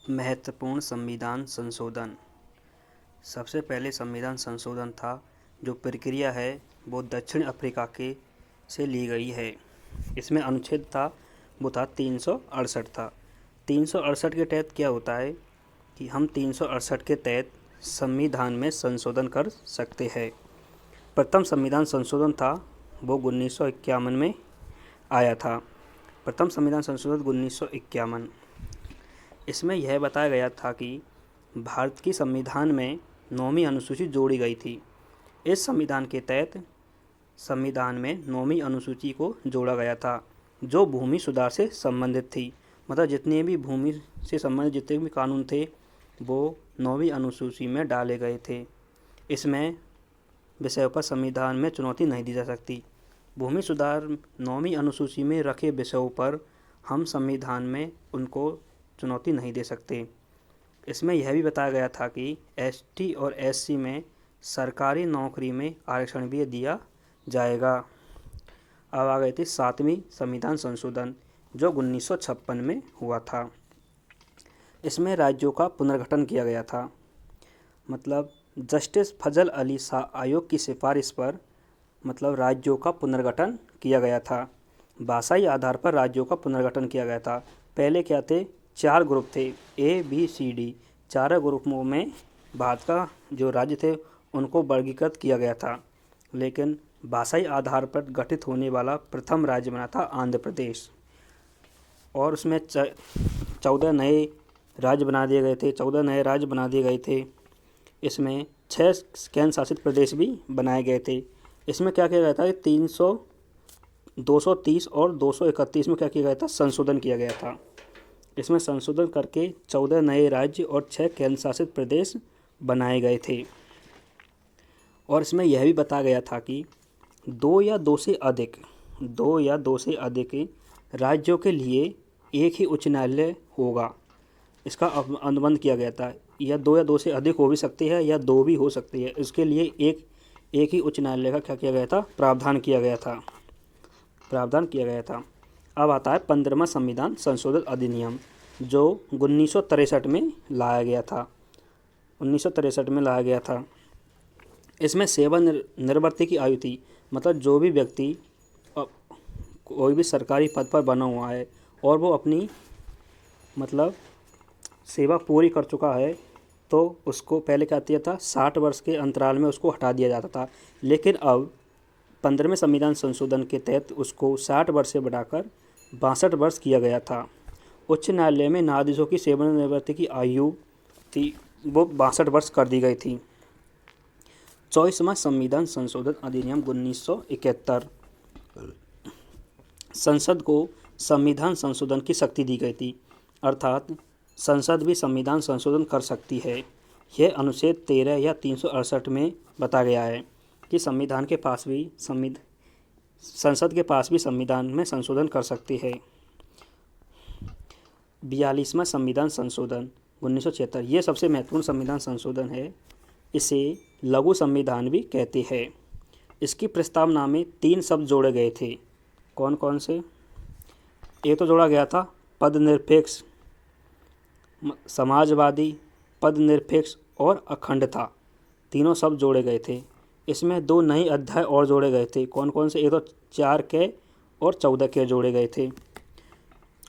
महत्वपूर्ण संविधान संशोधन। सबसे पहले संविधान संशोधन था जो प्रक्रिया है वो दक्षिण अफ्रीका के से ली गई है। इसमें अनुच्छेद था वो था 368 था। 368 के तहत क्या होता है कि हम 368 के तहत संविधान में संशोधन कर सकते हैं। प्रथम संविधान संशोधन था वो 1951 में आया था। प्रथम संविधान संशोधन 1951। इसमें यह बताया गया था कि भारत की संविधान में 9वीं अनुसूची जोड़ी गई थी। इस संविधान के तहत संविधान में 9वीं अनुसूची को जोड़ा गया था जो भूमि सुधार से संबंधित थी। मतलब जितने भी भूमि से संबंधित जितने भी कानून थे वो 9वीं अनुसूची में डाले गए थे। इसमें विषयों पर संविधान में चुनौती नहीं दी जा सकती। भूमि सुधार 9वीं अनुसूची में रखे विषयों पर हम संविधान में उनको चुनौती नहीं दे सकते। इसमें यह भी बताया गया था कि एसटी और एससी में सरकारी नौकरी में आरक्षण भी दिया जाएगा। अब आ गई थी 7वीं संविधान संशोधन जो 1956 में हुआ था। इसमें राज्यों का पुनर्गठन किया गया था। मतलब जस्टिस फजल अली शाह आयोग की सिफारिश पर मतलब राज्यों का पुनर्गठन किया गया था। भाषाई आधार पर राज्यों का पुनर्गठन किया गया था। पहले क्या थे, 4 ग्रुप थे, ए बी सी डी। 4 ग्रुपों में भारत का जो राज्य थे उनको वर्गीकृत किया गया था। लेकिन भाषाई आधार पर गठित होने वाला प्रथम राज्य बना था आंध्र प्रदेश। और उसमें 14 नए राज्य बना दिए गए थे। 14 नए राज्य बना दिए गए थे। इसमें 6 केंद्र शासित प्रदेश भी बनाए गए थे। इसमें क्या किया गया था, 230 और 231 में क्या किया गया था, संशोधन किया गया था। इसमें संशोधन करके 14 नए राज्य और 6 केंद्र शासित प्रदेश बनाए गए थे। और इसमें यह भी बताया गया था कि 2 या 2 से अधिक राज्यों के लिए एक ही उच्च न्यायालय होगा। इसका अनुबंध किया गया था। या 2 से अधिक हो भी सकती है या 2 भी हो सकती है। इसके लिए एक ही उच्च न्यायालय का क्या किया गया था, प्रावधान किया गया था। अब आता है 15वां संविधान संशोधन अधिनियम जो 1963 में लाया गया था। इसमें सेवानिवृत्ति की आयु थी। मतलब जो भी व्यक्ति कोई भी सरकारी पद पर बना हुआ है और वो अपनी मतलब सेवा पूरी कर चुका है तो उसको पहले क्या किया था, 60 वर्ष के अंतराल में उसको हटा दिया जाता था। लेकिन अब 15वें संविधान संशोधन के तहत उसको 60 वर्ष से बढ़ाकर 62 वर्ष किया गया था। उच्च न्यायालय में न्यायाधीशों की सेवानिवृत्ति की आयु थी वो 62 वर्ष कर दी गई थी। 24वां संविधान संशोधन अधिनियम 1971। संसद को संविधान संशोधन की शक्ति दी गई थी। अर्थात संसद भी संविधान संशोधन कर सकती है। यह अनुच्छेद 13 या 368 में बताया गया है कि संसद के पास भी संविधान में संशोधन कर सकती है। 42वां संविधान संशोधन 1976। ये सबसे महत्वपूर्ण संविधान संशोधन है। इसे लघु संविधान भी कहते हैं। इसकी प्रस्तावना में 3 शब्द जोड़े गए थे। कौन कौन से? एक तो जोड़ा गया था पदनिरपेक्ष, समाजवादी, पदनिरपेक्ष और अखंडता। तीनों शब्द जोड़े गए थे। इसमें 2 नए अध्याय और जोड़े गए थे। कौन कौन से? एक तो 4 के और 14 के जोड़े गए थे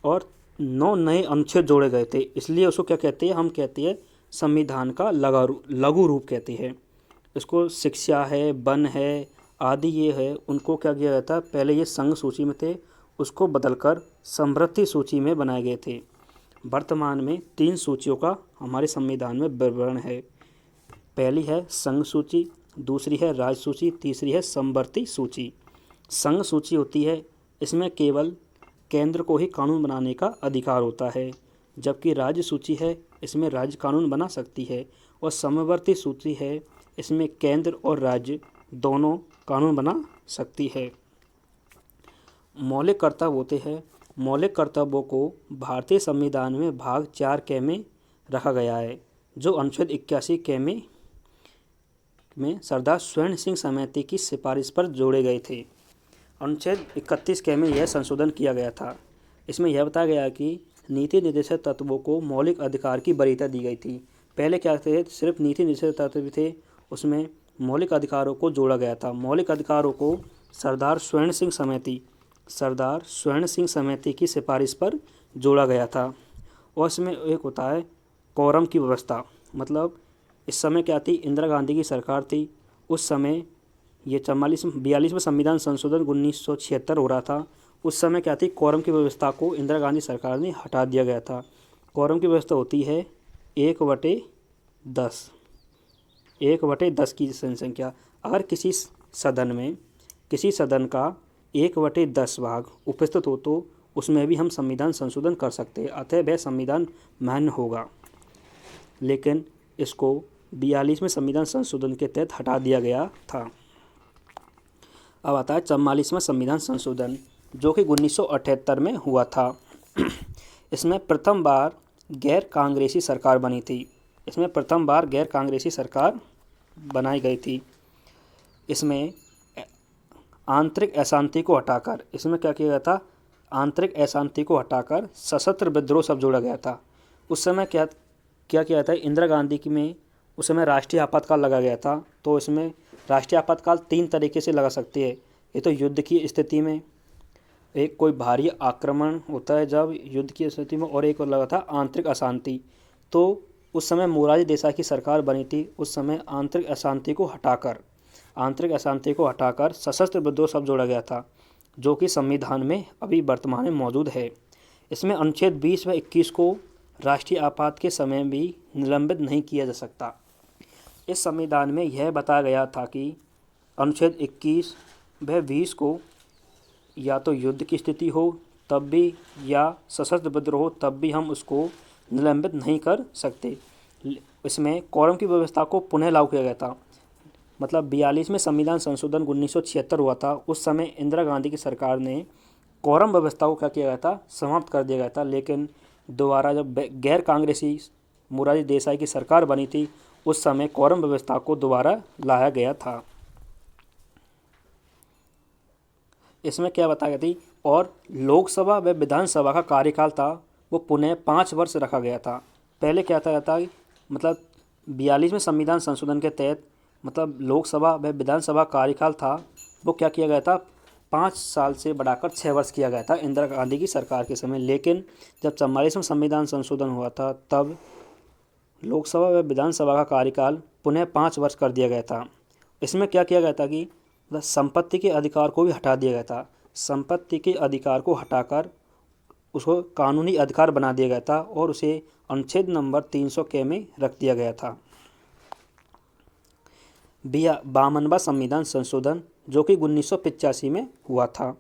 और 9 नए अनुच्छेद जोड़े गए थे। इसलिए उसको क्या कहते हैं, हम कहते हैं संविधान का लघु रूप कहते हैं। इसको शिक्षा है, वन है आदि ये है, उनको क्या किया गया था, पहले ये संघ सूची में थे उसको बदलकर समृद्धि सूची में बनाए गए थे। वर्तमान में 3 सूचियों का हमारे संविधान में विवरण है। पहली है संघ सूची, दूसरी है राज्य सूची, तीसरी है समवर्ती सूची। संघ सूची होती है, इसमें केवल केंद्र को ही कानून बनाने का अधिकार होता है, जबकि राज्य सूची है इसमें राज्य कानून बना सकती है। और समवर्ती सूची है, इसमें केंद्र और राज्य दोनों कानून बना सकती है। मौलिक कर्तव्य होते हैं। मौलिक कर्तव्यों को भारतीय संविधान में भाग 4 के में रखा गया है जो अनुच्छेद 81 के में सरदार स्वर्ण सिंह समिति की सिफारिश पर जोड़े गए थे। अनुच्छेद 31 के में यह संशोधन किया गया था। इसमें यह बताया गया कि नीति निर्देशक तत्वों को मौलिक अधिकार की वरीयता दी गई थी। पहले क्या थे, सिर्फ नीति निर्देशक तत्व थे, उसमें मौलिक अधिकारों को जोड़ा गया था। मौलिक अधिकारों को सरदार स्वर्ण सिंह समिति की सिफारिश पर जोड़ा गया था। और इसमें एक होता है कोरम की व्यवस्था, मतलब इस समय क्या थी, इंदिरा गांधी की सरकार थी उस समय। ये 42वें संविधान संशोधन 1976 हो रहा था। उस समय क्या थी, कोरम की व्यवस्था को इंदिरा गांधी सरकार ने हटा दिया गया था। कोरम की व्यवस्था होती है 1/10 की जनसंख्या। अगर किसी सदन का 1/10 भाग उपस्थित हो तो उसमें भी हम संविधान संशोधन कर सकते हैं, अतः वह संविधान मान्य होगा। लेकिन इसको 42वें संविधान संशोधन के तहत हटा दिया गया था। अब आता है 44वां संविधान संशोधन, जो कि 1978 में हुआ था। इसमें प्रथम बार गैर कांग्रेसी सरकार बनाई गई थी। इसमें आंतरिक अशांति को हटाकर, क्या किया गया था, आंतरिक अशांति को हटाकर सशस्त्र विद्रोह सब जोड़ा गया था। उस समय क्या किया था, इंदिरा गांधी की में उस समय राष्ट्रीय आपातकाल लगा गया था। तो इसमें राष्ट्रीय आपातकाल 3 तरीके से लगा सकते हैं। ये तो युद्ध की स्थिति में, एक कोई भारी आक्रमण होता है जब युद्ध की स्थिति में, और एक और लगा था आंतरिक अशांति। तो उस समय मोरारजी देसाई की सरकार बनी थी। उस समय आंतरिक अशांति को हटाकर सशस्त्र विद्रोह सब जोड़ा गया था, जो कि संविधान में अभी वर्तमान में मौजूद है। इसमें अनुच्छेद 20 व 21 को राष्ट्रीय आपात के समय भी निलंबित नहीं किया जा सकता। इस संविधान में यह बताया गया था कि अनुच्छेद 21 व 20 को या तो युद्ध की स्थिति हो तब भी, या सशस्त्र विद्रोह हो तब भी हम उसको निलंबित नहीं कर सकते। इसमें कोरम की व्यवस्था को पुनः लागू किया गया था। मतलब 42वें संविधान संशोधन 1976 हुआ था। उस समय इंदिरा गांधी की सरकार ने कोरम व्यवस्था को क्या किया गया था, समाप्त कर दिया गया था। लेकिन दोबारा जब गैर कांग्रेसी मोरारजी देसाई की सरकार बनी थी, उस समय कोरम व्यवस्था को दोबारा लाया गया था। इसमें क्या बताया गया थी, और लोकसभा व विधानसभा का कार्यकाल था वो पुनः 5 वर्ष रखा गया था। पहले क्या था, मतलब 42वें संविधान संशोधन के तहत मतलब लोकसभा व विधानसभा कार्यकाल था वो क्या किया गया था, 5 साल से बढ़ाकर 6 वर्ष किया गया था इंदिरा गांधी की सरकार के समय। लेकिन जब 44वां संविधान संशोधन हुआ था तब लोकसभा व विधानसभा का कार्यकाल पुनः 5 वर्ष कर दिया गया था। इसमें क्या किया गया था कि संपत्ति के अधिकार को भी हटा दिया गया था। संपत्ति के अधिकार को हटाकर उसको कानूनी अधिकार बना दिया गया था और उसे अनुच्छेद नंबर 300 के में रख दिया गया था। 52वां संविधान संशोधन, जो कि 1985 में हुआ था।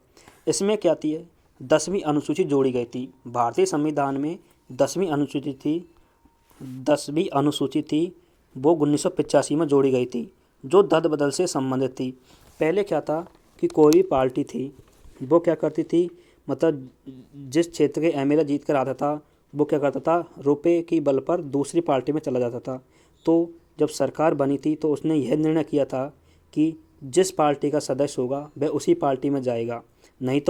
इसमें क्या थी, 10वीं अनुसूची जोड़ी गई थी। भारतीय संविधान में 10वीं अनुसूची थी वो 1985 में जोड़ी गई थी, जो दल बदल से संबंधित थी। पहले क्या था कि कोई भी पार्टी थी वो क्या करती थी, मतलब जिस क्षेत्र के एमएलए जीत कर आता था वो क्या करता था, रुपए की बल पर दूसरी पार्टी में चला जाता था। तो जब सरकार बनी थी तो उसने यह निर्णय किया था कि जिस पार्टी का सदस्य होगा वह उसी पार्टी में जाएगा, नहीं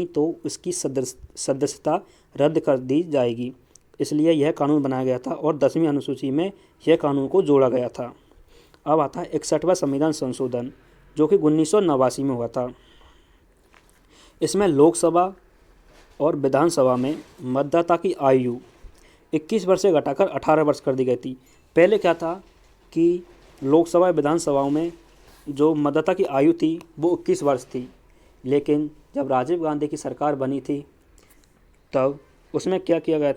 तो उसकी सदस्यता रद्द कर दी जाएगी। इसलिए यह कानून बनाया गया था और 10वीं अनुसूची में यह कानून को जोड़ा गया था। अब आता है 61वां संविधान संशोधन, जो कि 1989 में हुआ था। इसमें लोकसभा और विधानसभा में मतदाता की आयु 21 वर्ष से घटाकर 18 वर्ष कर दी गई थी। पहले क्या था कि लोकसभा विधानसभाओं में जो मतदाता की आयु थी वो 21 वर्ष थी, लेकिन जब राजीव गांधी की सरकार बनी थी तब उसमें क्या किया गया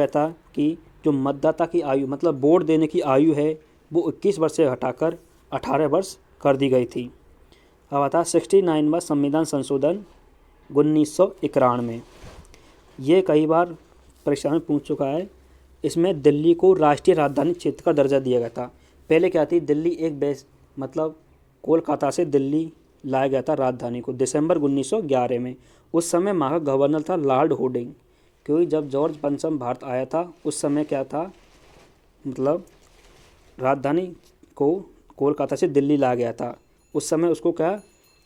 था कि जो मतदाता की आयु मतलब वोट देने की आयु है वो 21 वर्ष से घटाकर 18 वर्ष कर दी गई थी। अब आता है 69वां संविधान संशोधन 1991 में। ये कई बार परीक्षा में पूछ चुका है। इसमें दिल्ली को राष्ट्रीय राजधानी क्षेत्र का दर्जा दिया गया था। पहले क्या थी, दिल्ली मतलब कोलकाता से दिल्ली लाया गया था राजधानी को दिसंबर 1911 में। उस समय वहाँ का गवर्नर था लॉर्ड होर्डिंग, क्योंकि जब जॉर्ज पंचम भारत आया था उस समय क्या था, मतलब राजधानी को कोलकाता से दिल्ली लाया गया था। उस समय उसको क्या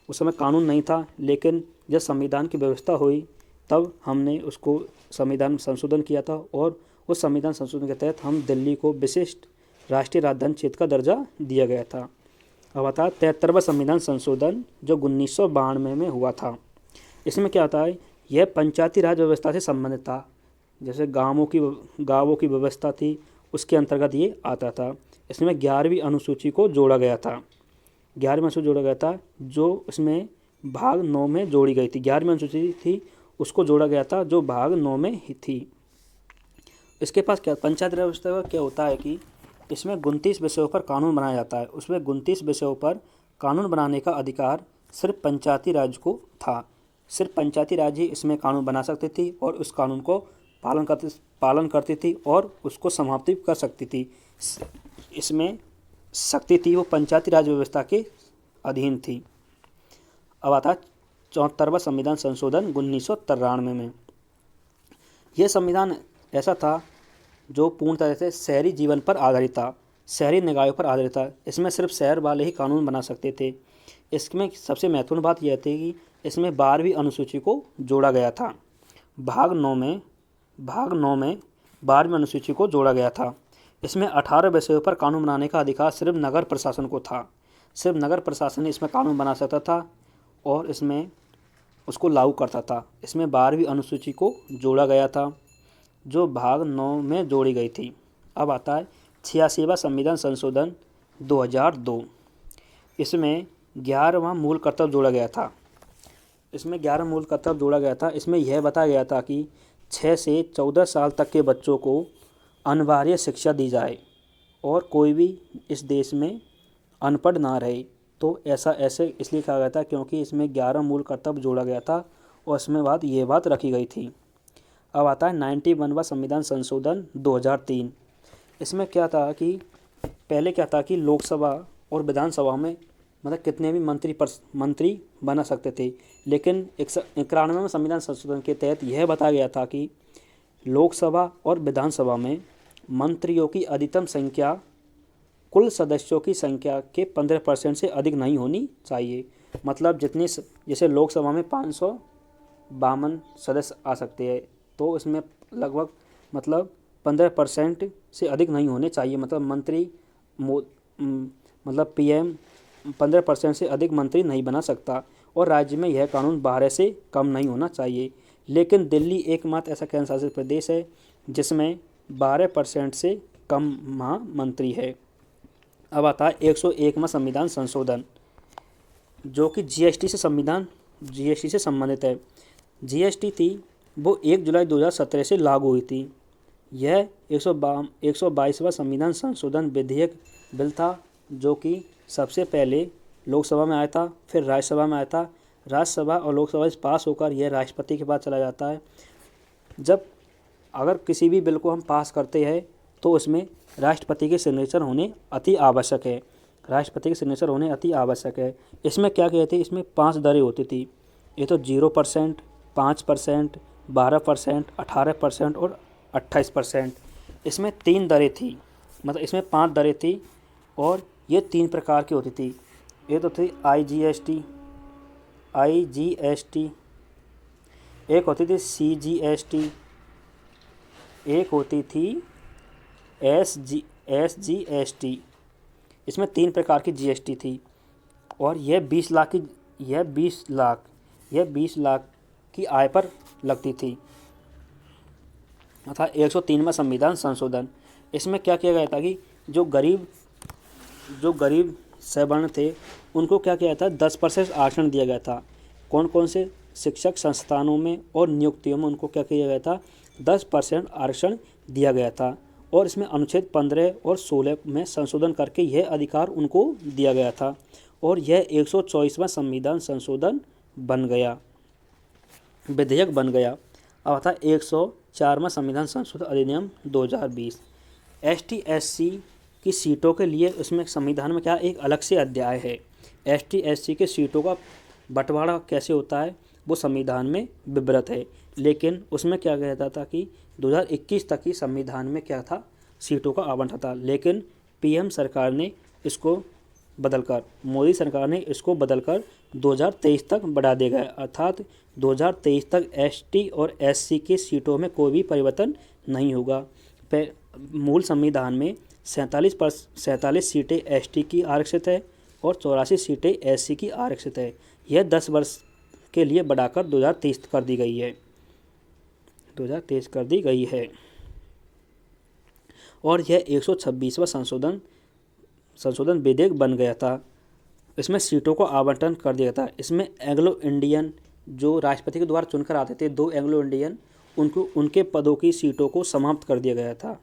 उस समय कानून नहीं था, लेकिन जब संविधान की व्यवस्था हुई तब हमने उसको संविधान संशोधन किया था और उस संविधान संशोधन के तहत हम दिल्ली को विशिष्ट राष्ट्रीय राजधानी क्षेत्र का दर्जा दिया गया था। अब आता है 73वां संविधान संशोधन जो 1992 में हुआ था। इसमें क्या होता है, यह पंचायती राज व्यवस्था से संबंधित था। जैसे गाँवों की व्यवस्था थी, उसके अंतर्गत ये आता था। इसमें 11वीं अनुसूची को जोड़ा गया था। 11वीं अनुसूची जोड़ा गया था जो इसमें भाग 9 में जोड़ी गई थी। 11वीं अनुसूची थी, उसको जोड़ा गया था जो भाग 9 में ही थी। इसके पास क्या पंचायत राज व्यवस्था का क्या होता है कि इसमें 29 विषयों पर कानून बनाया जाता है। उसमें 29 विषयों पर कानून बनाने का अधिकार सिर्फ पंचायती राज को था। सिर्फ पंचायती राज ही इसमें कानून बना सकती थी और उस कानून को पालन करती थी और उसको समाप्ति कर सकती थी। इसमें शक्ति थी वो पंचायती राज व्यवस्था के अधीन थी। अब आता है 74वां संविधान संशोधन 1993 में। यह संविधान ऐसा था जो पूर्ण तरह से शहरी जीवन पर आधारित था, शहरी निकायों पर आधारित था। इसमें सिर्फ शहर वाले ही कानून बना सकते थे। इसमें सबसे महत्वपूर्ण बात यह थी कि इसमें 12वीं अनुसूची को जोड़ा गया था। भाग 9 में 12वीं अनुसूची को जोड़ा गया था। इसमें 18 विषयों पर कानून बनाने का अधिकार सिर्फ नगर प्रशासन को था। सिर्फ नगर प्रशासन इसमें कानून बना सकता था और इसमें उसको लागू करता था। इसमें 12वीं अनुसूची को जोड़ा गया था जो भाग 9 में जोड़ी गई थी। अब आता है 86वां संविधान संशोधन 2002। इसमें 11वां मूल कर्तव्य जोड़ा गया था। इसमें 11 मूल कर्तव्य जोड़ा गया था। इसमें यह बताया गया था कि 6 से 14 साल तक के बच्चों को अनिवार्य शिक्षा दी जाए और कोई भी इस देश में अनपढ़ ना रहे। तो ऐसे इसलिए कहा गया था क्योंकि इसमें 11 मूल कर्तव्य जोड़ा गया था और इसमें ये बात रखी गई थी। अब आता है 91वां संविधान संशोधन 2003। इसमें क्या था कि पहले क्या था कि लोकसभा और विधानसभा में मतलब कितने भी मंत्री बना सकते थे, लेकिन 91वें संविधान संशोधन के तहत यह बताया गया था कि लोकसभा और विधानसभा में मंत्रियों की अधिकतम संख्या कुल सदस्यों की संख्या के 15% से अधिक नहीं होनी चाहिए। मतलब जैसे लोकसभा में 552 सदस्य आ सकते हैं, तो इसमें लगभग मतलब 15% से अधिक नहीं होने चाहिए। मतलब पीएम 15% से अधिक मंत्री नहीं बना सकता और राज्य में यह कानून 12 से कम नहीं होना चाहिए। लेकिन दिल्ली एकमात्र ऐसा केंद्र शासित प्रदेश है जिसमें 12% से कम महामंत्री है। अब आता है 101वां संविधान संशोधन जो कि जीएसटी से संबंधित है। जीएसटी थी वो 1 जुलाई 2017 से लागू हुई थी। यह 122वां संविधान संशोधन विधेयक बिल था जो कि सबसे पहले लोकसभा में आया था, फिर राज्यसभा में आया था। राज्यसभा और लोकसभा से पास होकर यह राष्ट्रपति के पास चला जाता है। अगर किसी भी बिल को हम पास करते हैं तो उसमें राष्ट्रपति के सिग्नेचर होने अति आवश्यक है। इसमें क्या कहते हैं, इसमें 5 दरें होती थी। ये तो 0%, 5%, 12%, 18% और 28%। इसमें 3 दरें थी, मतलब इसमें 5 दरें थी और ये 3 प्रकार की होती थी। ये तो थी IGST, एक होती थी CGST, एक होती थी SGST। इसमें 3 प्रकार की GST थी और यह 20 लाख की आय पर लगती थी। अर्थात 103वां संविधान संशोधन। इसमें क्या किया गया था कि जो गरीब सवर्ण थे उनको क्या किया था, 10% आरक्षण दिया गया था। कौन कौन से शिक्षक संस्थानों में और नियुक्तियों में उनको क्या किया गया था, 10% आरक्षण दिया गया था। और इसमें अनुच्छेद 15 और 16 में संशोधन करके यह अधिकार उनको दिया गया था और यह 124वां संविधान संशोधन विधेयक बन गया। अब था 104वां संविधान संशोधन अधिनियम 2020। ST/SC की सीटों के लिए उसमें संविधान में क्या एक अलग से अध्याय है। ST/SC के सीटों का बंटवारा कैसे होता है वो संविधान में विवृत है, लेकिन उसमें क्या कहता था कि 2021 तक ही संविधान में क्या था, सीटों का आवंटन था। लेकिन मोदी सरकार ने इसको बदलकर 2023 तक बढ़ा दिया गया, अर्थात 2023 तक एसटी और एससी की सीटों में कोई भी परिवर्तन नहीं होगा। मूल संविधान में 47 सीटें एसटी की आरक्षित है और 84 सीटें एससी की आरक्षित है। यह 10 वर्ष के लिए बढ़ाकर 2023 कर दी गई है, 2023 कर दी गई है। और यह 126वां संशोधन विधेयक बन गया था। इसमें सीटों को आवंटन कर दिया था। इसमें एंग्लो इंडियन जो राष्ट्रपति के द्वारा चुनकर आते थे, 2 एंग्लो इंडियन, उनके पदों की सीटों को समाप्त कर दिया गया था।